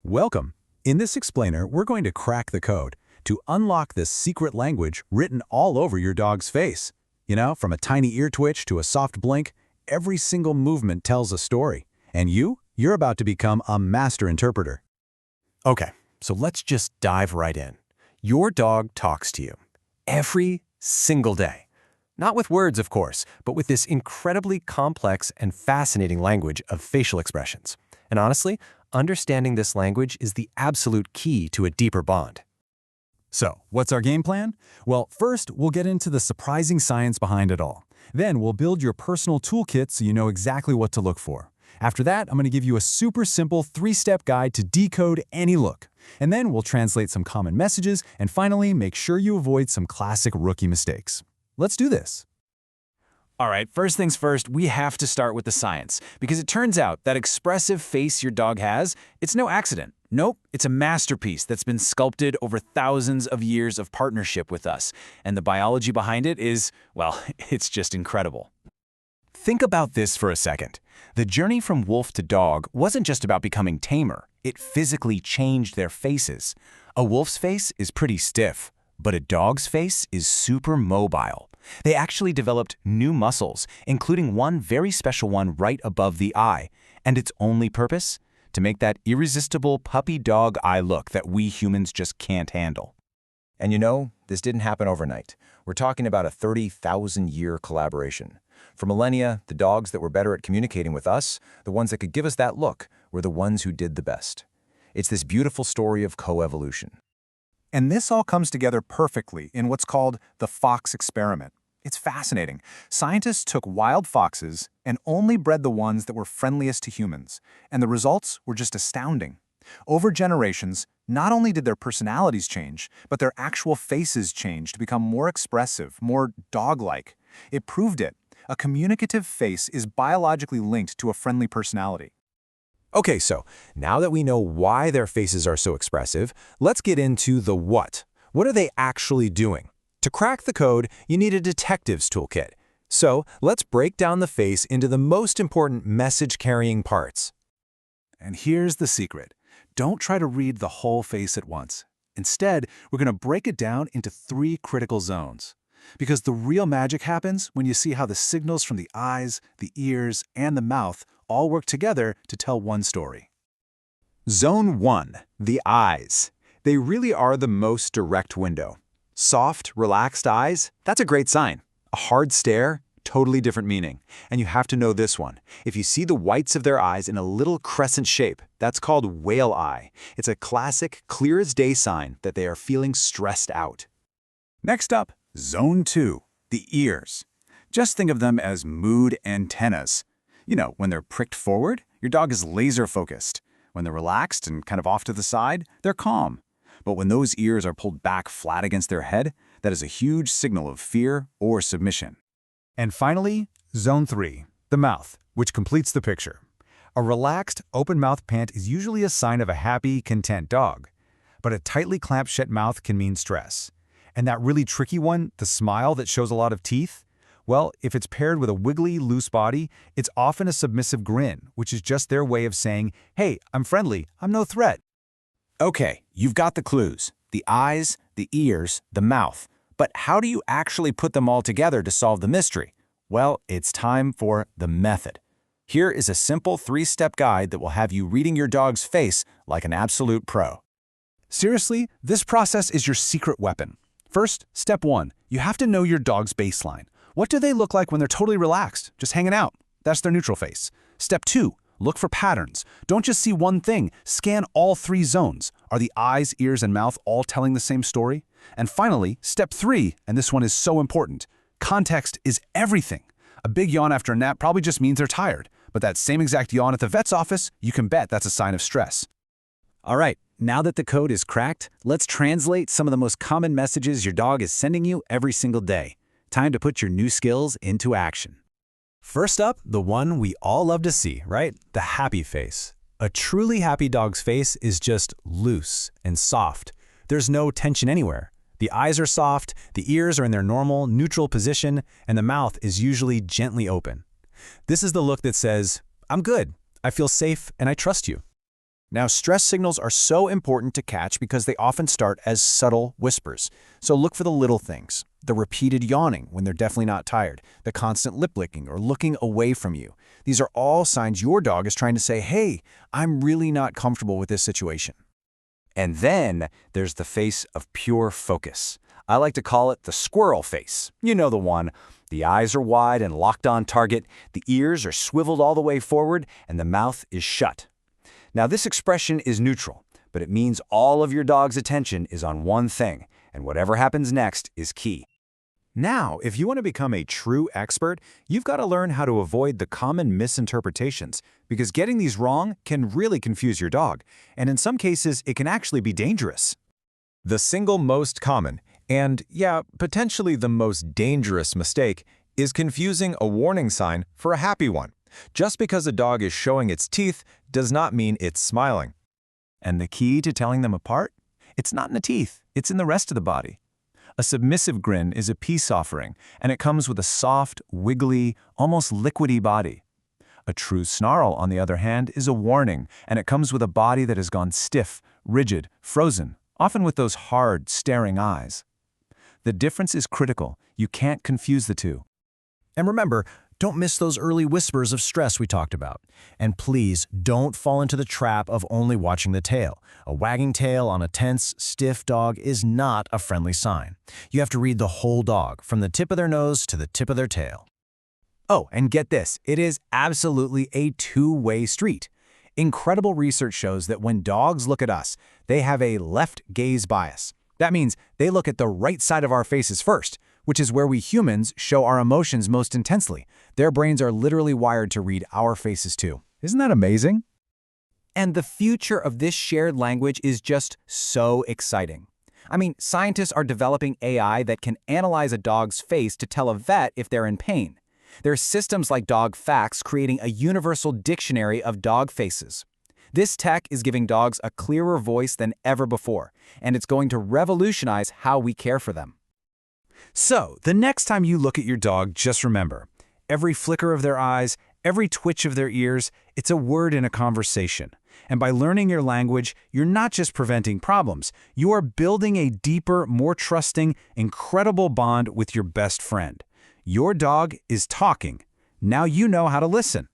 Welcome. In this explainer, we're going to crack the code to unlock this secret language written all over your dog's face. From a tiny ear twitch to a soft blink, every single movement tells a story. And you're about to become a master interpreter. Okay, so let's just dive right in. Your dog talks to you every single day. Not with words, of course, but with this incredibly complex and fascinating language of facial expressions. And honestly, understanding this language is the absolute key to a deeper bond. So, what's our game plan? Well, first, we'll get into the surprising science behind it all. Then, we'll build your personal toolkit so you know exactly what to look for. After that, I'm going to give you a super simple 3-step guide to decode any look. And then we'll translate some common messages, and finally, make sure you avoid some classic rookie mistakes. Let's do this. All right, first things first, we have to start with the science, because it turns out that expressive face your dog has, it's no accident. Nope, it's a masterpiece that's been sculpted over thousands of years of partnership with us, and the biology behind it is, well, it's just incredible. Think about this for a second. The journey from wolf to dog wasn't just about becoming tamer. It physically changed their faces. A wolf's face is pretty stiff, but a dog's face is super mobile. They actually developed new muscles, including one very special one right above the eye. And its only purpose? To make that irresistible puppy dog eye look that we humans just can't handle. And this didn't happen overnight. We're talking about a 30,000-year collaboration. For millennia, the dogs that were better at communicating with us, the ones that could give us that look, were the ones who did the best. It's this beautiful story of coevolution. And this all comes together perfectly in what's called the fox experiment. It's fascinating. Scientists took wild foxes and only bred the ones that were friendliest to humans, and the results were just astounding. Over generations, not only did their personalities change, but their actual faces changed to become more expressive, more dog-like. It proved it. A communicative face is biologically linked to a friendly personality. Okay, so now that we know why their faces are so expressive, let's get into the what. What are they actually doing? To crack the code, you need a detective's toolkit. So let's break down the face into the most important message-carrying parts. And here's the secret. Don't try to read the whole face at once. Instead, we're going to break it down into 3 critical zones. Because the real magic happens when you see how the signals from the eyes, the ears, and the mouth all work together to tell one story. Zone 1, the eyes. They really are the most direct window. Soft, relaxed eyes, that's a great sign. A hard stare, totally different meaning. And you have to know this one. If you see the whites of their eyes in a little crescent shape, that's called whale eye. It's a classic, clear-as-day sign that they are feeling stressed out. Next up, Zone 2, the ears. Just think of them as mood antennas. When they're pricked forward, your dog is laser-focused. When they're relaxed and kind of off to the side, they're calm. But when those ears are pulled back flat against their head, that is a huge signal of fear or submission. And finally, Zone 3, the mouth, which completes the picture. A relaxed, open-mouth pant is usually a sign of a happy, content dog. But a tightly clamped shut mouth can mean stress. And that really tricky one, the smile that shows a lot of teeth? Well, if it's paired with a wiggly, loose body, it's often a submissive grin, which is just their way of saying, hey, I'm friendly, I'm no threat. Okay, you've got the clues. The eyes, the ears, the mouth. But how do you actually put them all together to solve the mystery? Well, it's time for the method. Here is a simple 3-step guide that will have you reading your dog's face like an absolute pro. Seriously, this process is your secret weapon. First, step 1, you have to know your dog's baseline. What do they look like when they're totally relaxed, just hanging out? That's their neutral face. Step 2, look for patterns. Don't just see one thing, scan all 3 zones. Are the eyes, ears, and mouth all telling the same story? And finally, step 3, and this one is so important, context is everything. A big yawn after a nap probably just means they're tired, but that same exact yawn at the vet's office, you can bet that's a sign of stress. All right, now that the code is cracked, let's translate some of the most common messages your dog is sending you every single day. Time to put your new skills into action. First up, the one we all love to see, right? The happy face. A truly happy dog's face is just loose and soft. There's no tension anywhere. The eyes are soft, the ears are in their normal, neutral position, and the mouth is usually gently open. This is the look that says, I'm good, I feel safe, and I trust you. Now, stress signals are so important to catch because they often start as subtle whispers. So look for the little things. The repeated yawning when they're definitely not tired, the constant lip licking or looking away from you. These are all signs your dog is trying to say, hey, I'm really not comfortable with this situation. And then there's the face of pure focus. I like to call it the squirrel face. You know the one. The eyes are wide and locked on target, the ears are swiveled all the way forward, and the mouth is shut. Now, this expression is neutral, but it means all of your dog's attention is on one thing, and whatever happens next is key. Now, if you want to become a true expert, you've got to learn how to avoid the common misinterpretations, because getting these wrong can really confuse your dog, and in some cases, it can actually be dangerous. The single most common, and yeah, potentially the most dangerous mistake, is confusing a warning sign for a happy one. Just because a dog is showing its teeth does not mean it's smiling. And the key to telling them apart? It's not in the teeth, it's in the rest of the body. A submissive grin is a peace offering, and it comes with a soft, wiggly, almost liquidy body. A true snarl, on the other hand, is a warning, and it comes with a body that has gone stiff, rigid, frozen, often with those hard, staring eyes. The difference is critical. You can't confuse the two. And remember, don't miss those early whispers of stress we talked about. And please don't fall into the trap of only watching the tail. A wagging tail on a tense, stiff dog is not a friendly sign. You have to read the whole dog, from the tip of their nose to the tip of their tail. Oh, and get this, it is absolutely a two-way street. Incredible research shows that when dogs look at us, they have a left gaze bias. That means they look at the right side of our faces first, which is where we humans show our emotions most intensely. Their brains are literally wired to read our faces too. Isn't that amazing? And the future of this shared language is just so exciting. I mean, scientists are developing AI that can analyze a dog's face to tell a vet if they're in pain. There are systems like Dog Facts creating a universal dictionary of dog faces. This tech is giving dogs a clearer voice than ever before, and it's going to revolutionize how we care for them. So, the next time you look at your dog, just remember, every flicker of their eyes, every twitch of their ears, it's a word in a conversation. And by learning your language, you're not just preventing problems, you are building a deeper, more trusting, incredible bond with your best friend. Your dog is talking. Now you know how to listen.